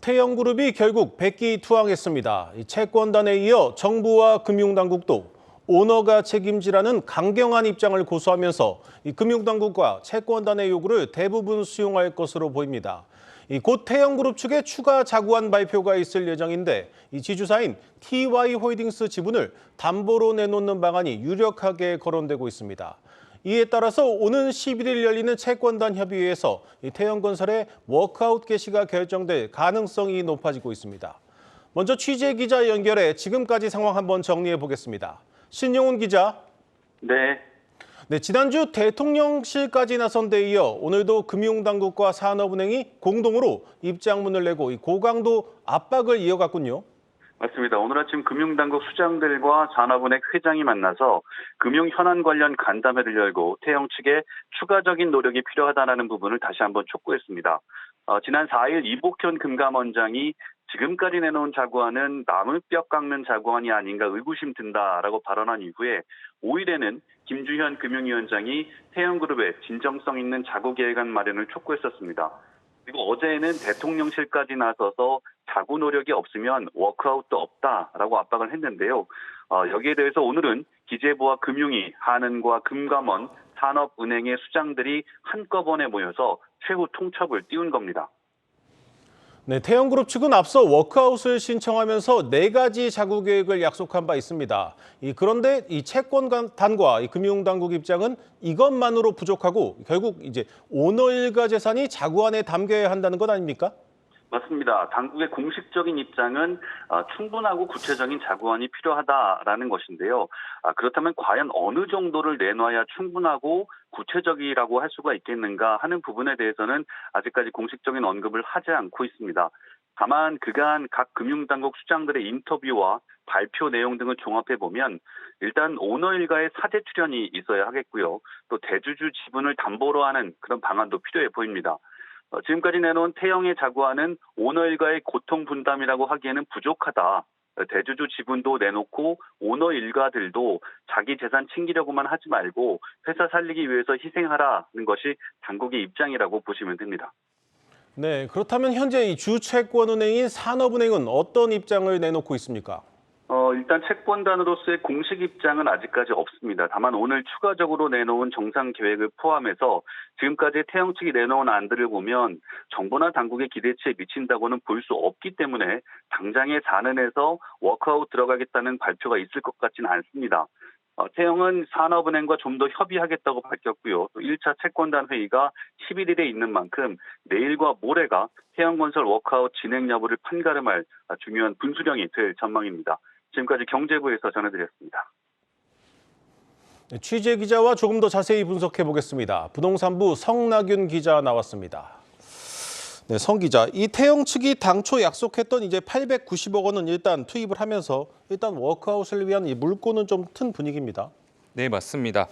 태영그룹이 결국 백기투항했습니다. 채권단에 이어 정부와 금융당국도 오너가 책임지라는 강경한 입장을 고수하면서 금융당국과 채권단의 요구를 대부분 수용할 것으로 보입니다. 곧 태영그룹 측의 추가 자구안 발표가 있을 예정인데 지주사인 TY홀딩스 지분을 담보로 내놓는 방안이 유력하게 거론되고 있습니다. 이에 따라서 오는 11일 열리는 채권단 협의회에서 태영건설의 워크아웃 개시가 결정될 가능성이 높아지고 있습니다. 먼저 취재 기자 연결해 지금까지 상황 한번 정리해 보겠습니다. 신용훈 기자. 네. 지난주 대통령실까지 나선 데 이어 오늘도 금융당국과 산업은행이 공동으로 입장문을 내고 고강도 압박을 이어갔군요. 맞습니다. 오늘 아침 금융당국 수장들과 산업은행 회장이 만나서 금융 현안 관련 간담회를 열고 태영 측에 추가적인 노력이 필요하다는 부분을 다시 한번 촉구했습니다. 지난 4일 이복현 금감원장이 지금까지 내놓은 자구안은 남의 뼈 깎는 자구안이 아닌가 의구심 든다라고 발언한 이후에 5일에는 김주현 금융위원장이 태영그룹의 진정성 있는 자구 계획안 마련을 촉구했었습니다. 그리고 어제는 대통령실까지 나서서 자구 노력이 없으면 워크아웃도 없다라고 압박을 했는데요. 여기에 대해서 오늘은 기재부와 금융위, 한은과 금감원, 산업은행의 수장들이 한꺼번에 모여서 최후 통첩을 띄운 겁니다. 태영그룹 측은 앞서 워크아웃을 신청하면서 4가지 자구 계획을 약속한 바 있습니다. 그런데 이 채권단과 금융당국 입장은 이것만으로 부족하고 결국 오너 일가 재산이 자구안에 담겨야 한다는 것 아닙니까? 맞습니다. 당국의 공식적인 입장은 충분하고 구체적인 자구안이 필요하다라는 것인데요. 그렇다면 과연 어느 정도를 내놔야 충분하고 구체적이라고 할 수가 있겠는가 하는 부분에 대해서는 아직까지 공식적인 언급을 하지 않고 있습니다. 다만 그간 각 금융당국 수장들의 인터뷰와 발표 내용 등을 종합해보면 일단 오너 일가의 사재 출연이 있어야 하겠고요. 또 대주주 지분을 담보로 하는 그런 방안도 필요해 보입니다. 지금까지 내놓은 태영의 자구안은 오너 일가의 고통 분담이라고 하기에는 부족하다. 대주주 지분도 내놓고 오너 일가들도 자기 재산 챙기려고만 하지 말고 회사 살리기 위해서 희생하라는 것이 당국의 입장이라고 보시면 됩니다. 네, 그렇다면 현재 이 주채권은행인 산업은행은 어떤 입장을 내놓고 있습니까? 일단 채권단으로서의 공식 입장은 아직까지 없습니다. 다만 오늘 추가적으로 내놓은 정상 계획을 포함해서 지금까지 태영 측이 내놓은 안들을 보면 정부나 당국의 기대치에 미친다고는 볼 수 없기 때문에 당장의 산은에서 워크아웃 들어가겠다는 발표가 있을 것 같지는 않습니다. 태영은 산업은행과 좀 더 협의하겠다고 밝혔고요. 또 1차 채권단 회의가 11일에 있는 만큼 내일과 모레가 태영건설 워크아웃 진행 여부를 판가름할 중요한 분수령이 될 전망입니다. 지금까지 경제부에서 전해드렸습니다. 취재 기자와 조금 더 자세히 분석해 보겠습니다. 부동산부 성낙윤 기자 나왔습니다. 네, 성 기자, 이 태영 측이 당초 약속했던 890억 원은 일단 투입을 하면서 일단 워크아웃을 위한 이 물꼬는 좀 튼 분위기입니다. 네, 맞습니다.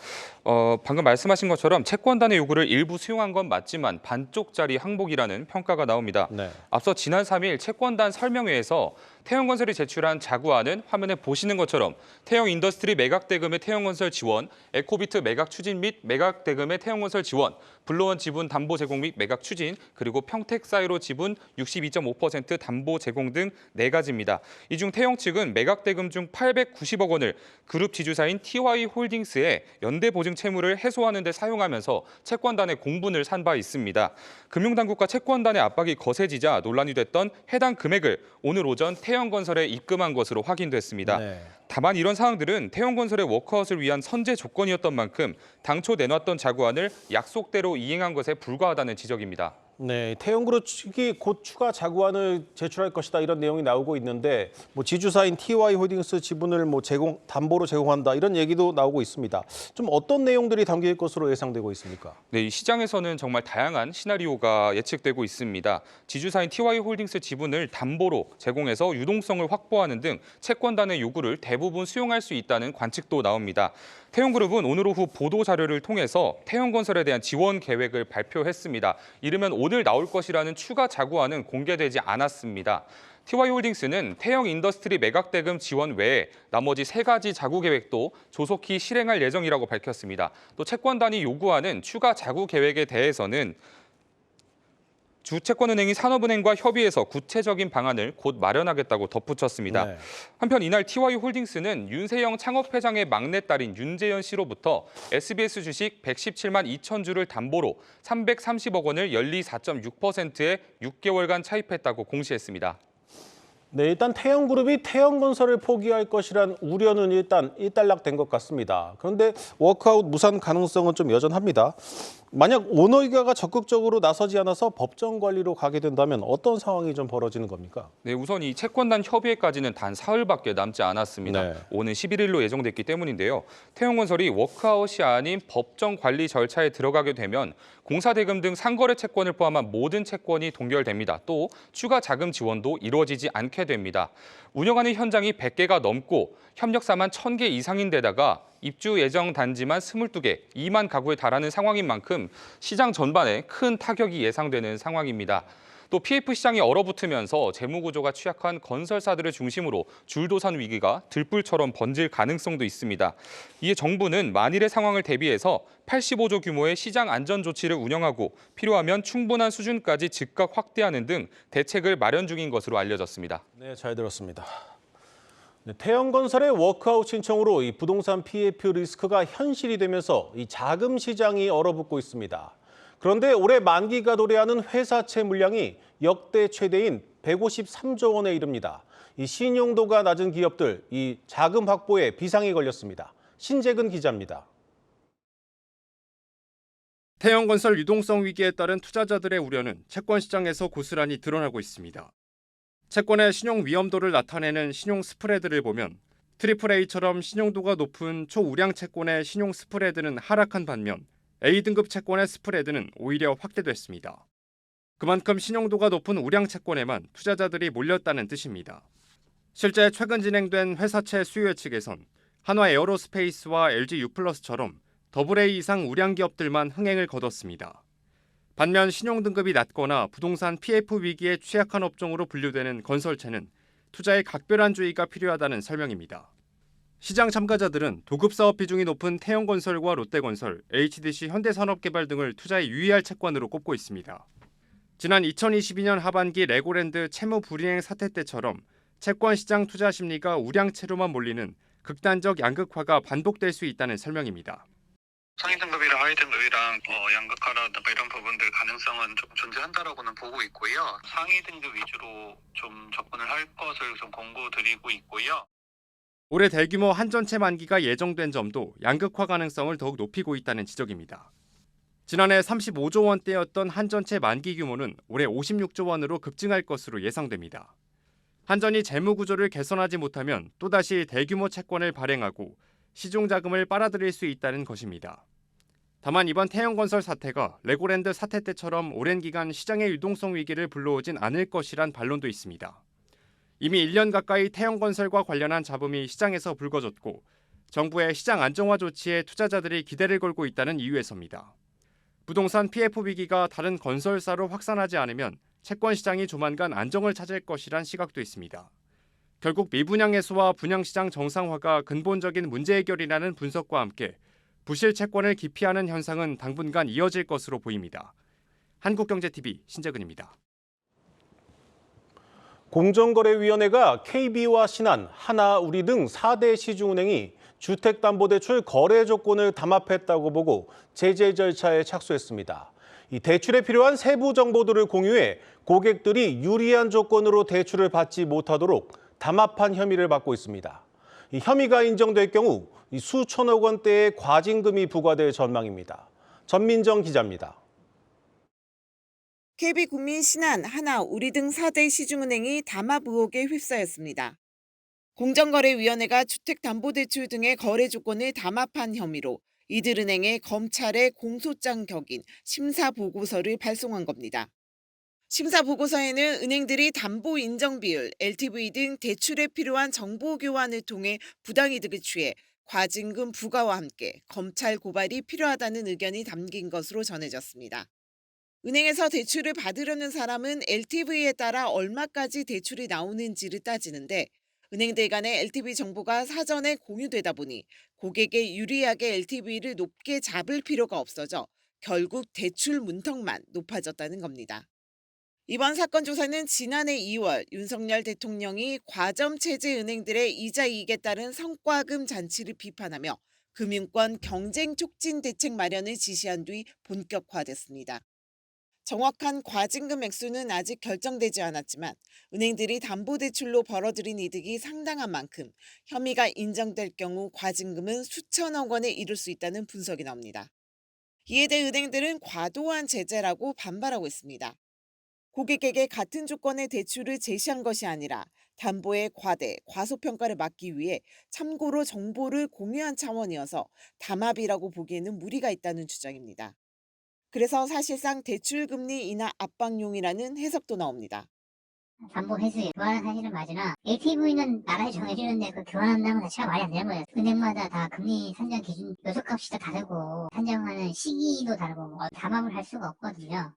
방금 말씀하신 것처럼 채권단의 요구를 일부 수용한 건 맞지만 반쪽짜리 항복이라는 평가가 나옵니다. 네. 앞서 지난 3일 채권단 설명회에서 태영건설이 제출한 자구안은 화면에 보시는 것처럼 태영인더스트리 매각대금의 태영건설 지원, 에코비트 매각 추진 및 매각대금의 태영건설 지원, 블루원 지분 담보 제공 및 매각 추진, 그리고 평택사이로 지분 62.5% 담보 제공 등 4가지입니다. 이 중 태영 측은 매각대금 중 890억 원을 그룹 지주사인 TY홀딩스의 연대보증 채무를 해소하는 데 사용하면서 채권단의 공분을 산 바 있습니다. 금융당국과 채권단의 압박이 거세지자 논란이 됐던 해당 금액을 오늘 오전 태영건설에 입금한 것으로 확인됐습니다. 네. 다만 이런 사항들은 태영건설의 워크아웃을 위한 선제 조건이었던 만큼 당초 내놨던 자구안을 약속대로 이행한 것에 불과하다는 지적입니다. 네, 태영그룹 측이 곧 추가 자구안을 제출할 것이다 이런 내용이 나오고 있는데 지주사인 TY홀딩스 지분을 담보로 제공한다 이런 얘기도 나오고 있습니다. 좀 어떤 내용들이 담길 것으로 예상되고 있습니까? 네, 이 시장에서는 정말 다양한 시나리오가 예측되고 있습니다. 지주사인 TY홀딩스 지분을 담보로 제공해서 유동성을 확보하는 등 채권단의 요구를 대부분 수용할 수 있다는 관측도 나옵니다. 태영그룹은 오늘 오후 보도자료를 통해서 태영건설에 대한 지원 계획을 발표했습니다. 이르면 오늘 나올 것이라는 추가 자구안은 공개되지 않았습니다. TY홀딩스는 태영인더스트리 매각대금 지원 외에 나머지 3가지 자구 계획도 조속히 실행할 예정이라고 밝혔습니다. 또 채권단이 요구하는 추가 자구 계획에 대해서는 주채권은행이 산업은행과 협의해서 구체적인 방안을 곧 마련하겠다고 덧붙였습니다. 네. 한편 이날 TY홀딩스는 윤세영 창업회장의 막내딸인 윤재현 씨로부터 SBS 주식 117만 2천 주를 담보로 330억 원을 연리 4.6%의 6개월간 차입했다고 공시했습니다. 네, 일단 태영그룹이 태영건설을 포기할 것이란 우려는 일단 일단락된 것 같습니다. 그런데 워크아웃 무산 가능성은 좀 여전합니다. 만약 오너이가가 적극적으로 나서지 않아서 법정 관리로 가게 된다면 어떤 상황이 좀 벌어지는 겁니까? 네, 우선 이 채권단 협의회까지는 단 사흘밖에 남지 않았습니다. 네. 오는 11일로 예정됐기 때문인데요. 태영건설이 워크아웃이 아닌 법정 관리 절차에 들어가게 되면 공사대금 등 상거래 채권을 포함한 모든 채권이 동결됩니다. 또 추가 자금 지원도 이루어지지 않게 됩니다. 운영하는 현장이 100개가 넘고 협력사만 1000개 이상인데다가 입주 예정 단지만 22개, 2만 가구에 달하는 상황인 만큼 시장 전반에 큰 타격이 예상되는 상황입니다. 또 PF 시장이 얼어붙으면서 재무 구조가 취약한 건설사들을 중심으로 줄도산 위기가 들불처럼 번질 가능성도 있습니다. 이에 정부는 만일의 상황을 대비해서 85조 규모의 시장 안전 조치를 운영하고 필요하면 충분한 수준까지 즉각 확대하는 등 대책을 마련 중인 것으로 알려졌습니다. 네, 잘 들었습니다. 네, 태영건설의 워크아웃 신청으로 이 부동산 PF 리스크가 현실이 되면서 이 자금 시장이 얼어붙고 있습니다. 그런데 올해 만기가 도래하는 회사채 물량이 역대 최대인 153조 원에 이릅니다. 이 신용도가 낮은 기업들, 이 자금 확보에 비상이 걸렸습니다. 신재근 기자입니다. 태영건설 유동성 위기에 따른 투자자들의 우려는 채권 시장에서 고스란히 드러나고 있습니다. 채권의 신용 위험도를 나타내는 신용 스프레드를 보면 AAA처럼 신용도가 높은 초우량 채권의 신용 스프레드는 하락한 반면 A등급 채권의 스프레드는 오히려 확대됐습니다. 그만큼 신용도가 높은 우량 채권에만 투자자들이 몰렸다는 뜻입니다. 실제 최근 진행된 회사채 수요 예측에선 한화 에어로스페이스와 LG U+처럼 AA 이상 우량 기업들만 흥행을 거뒀습니다. 반면 신용등급이 낮거나 부동산 PF 위기에 취약한 업종으로 분류되는 건설채는 투자에 각별한 주의가 필요하다는 설명입니다. 시장 참가자들은 도급사업 비중이 높은 태영건설과 롯데건설, HDC 현대산업개발 등을 투자에 유의할 채권으로 꼽고 있습니다. 지난 2022년 하반기 레고랜드 채무 불이행 사태 때처럼 채권 시장 투자 심리가 우량채로만 몰리는 극단적 양극화가 반복될 수 있다는 설명입니다. 상위 등급이랑 하위 등급이랑 양극화라든가 이런 부분들 가능성은 좀 존재한다라고는 보고 있고요. 상위 등급 위주로 좀 접근을 할 것을 좀 권고드리고 있고요. 올해 대규모 한전채 만기가 예정된 점도 양극화 가능성을 더욱 높이고 있다는 지적입니다. 지난해 35조 원대였던 한전채 만기 규모는 올해 56조 원으로 급증할 것으로 예상됩니다. 한전이 재무 구조를 개선하지 못하면 또다시 대규모 채권을 발행하고 시중 자금을 빨아들일 수 있다는 것입니다. 다만 이번 태영건설 사태가 레고랜드 사태 때처럼 오랜 기간 시장의 유동성 위기를 불러오진 않을 것이란 반론도 있습니다. 이미 1년 가까이 태영건설과 관련한 잡음이 시장에서 불거졌고 정부의 시장 안정화 조치에 투자자들이 기대를 걸고 있다는 이유에서입니다. 부동산 PF 위기가 다른 건설사로 확산하지 않으면 채권 시장이 조만간 안정을 찾을 것이란 시각도 있습니다. 결국 미분양 해소와 분양시장 정상화가 근본적인 문제 해결이라는 분석과 함께 부실 채권을 기피하는 현상은 당분간 이어질 것으로 보입니다. 한국경제TV 신재근입니다. 공정거래위원회가 KB와 신한, 하나, 우리 등 4대 시중은행이 주택담보대출 거래 조건을 담합했다고 보고 제재 절차에 착수했습니다. 이 대출에 필요한 세부 정보들을 공유해 고객들이 유리한 조건으로 대출을 받지 못하도록 담합한 혐의를 받고 있습니다. 이 혐의가 인정될 경우 수천억 원대의 과징금이 부과될 전망입니다. 전민정 기자입니다. KB국민, 신한, 하나, 우리 등 4대 시중은행이 담합 의혹에 휩싸였습니다. 공정거래위원회가 주택담보대출 등의 거래 조건을 담합한 혐의로 이들 은행에 검찰에 공소장 격인 심사보고서를 발송한 겁니다. 심사보고서에는 은행들이 담보 인정 비율, LTV 등 대출에 필요한 정보 교환을 통해 부당이득을 취해 과징금 부과와 함께 검찰 고발이 필요하다는 의견이 담긴 것으로 전해졌습니다. 은행에서 대출을 받으려는 사람은 LTV에 따라 얼마까지 대출이 나오는지를 따지는데 은행들 간의 LTV 정보가 사전에 공유되다 보니 고객에 유리하게 LTV를 높게 잡을 필요가 없어져 결국 대출 문턱만 높아졌다는 겁니다. 이번 사건 조사는 지난해 2월 윤석열 대통령이 과점체제 은행들의 이자 이익에 따른 성과금 잔치를 비판하며 금융권 경쟁 촉진 대책 마련을 지시한 뒤 본격화됐습니다. 정확한 과징금 액수는 아직 결정되지 않았지만 은행들이 담보대출로 벌어들인 이득이 상당한 만큼 혐의가 인정될 경우 과징금은 수천억 원에 이를 수 있다는 분석이 나옵니다. 이에 대해 은행들은 과도한 제재라고 반발하고 있습니다. 고객에게 같은 조건의 대출을 제시한 것이 아니라 담보의 과대, 과소평가를 막기 위해 참고로 정보를 공유한 차원이어서 담합이라고 보기에는 무리가 있다는 주장입니다. 그래서 사실상 대출금리 인하 압박용이라는 해석도 나옵니다. 담보 회수에 교환한 사실은 맞으나 LTV는 나라에 정해주는데 그 교환한다는 것 자체가 말이 안 되는 거예요. 은행마다 다 금리 산정 기준 요소값이 다 다르고 산정하는 시기도 다르고 담합을 할 수가 없거든요.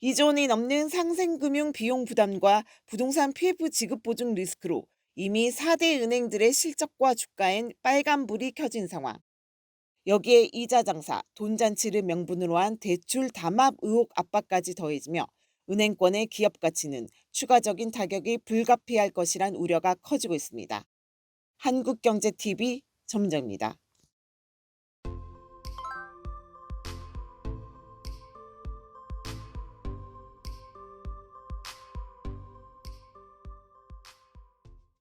2조 원이 넘는 상생금융 비용 부담과 부동산 PF 지급 보증 리스크로 이미 4대 은행들의 실적과 주가엔 빨간불이 켜진 상황. 여기에 이자 장사, 돈잔치를 명분으로 한 대출 담합 의혹 압박까지 더해지며 은행권의 기업 가치는 추가적인 타격이 불가피할 것이란 우려가 커지고 있습니다. 한국경제TV 전문정입니다.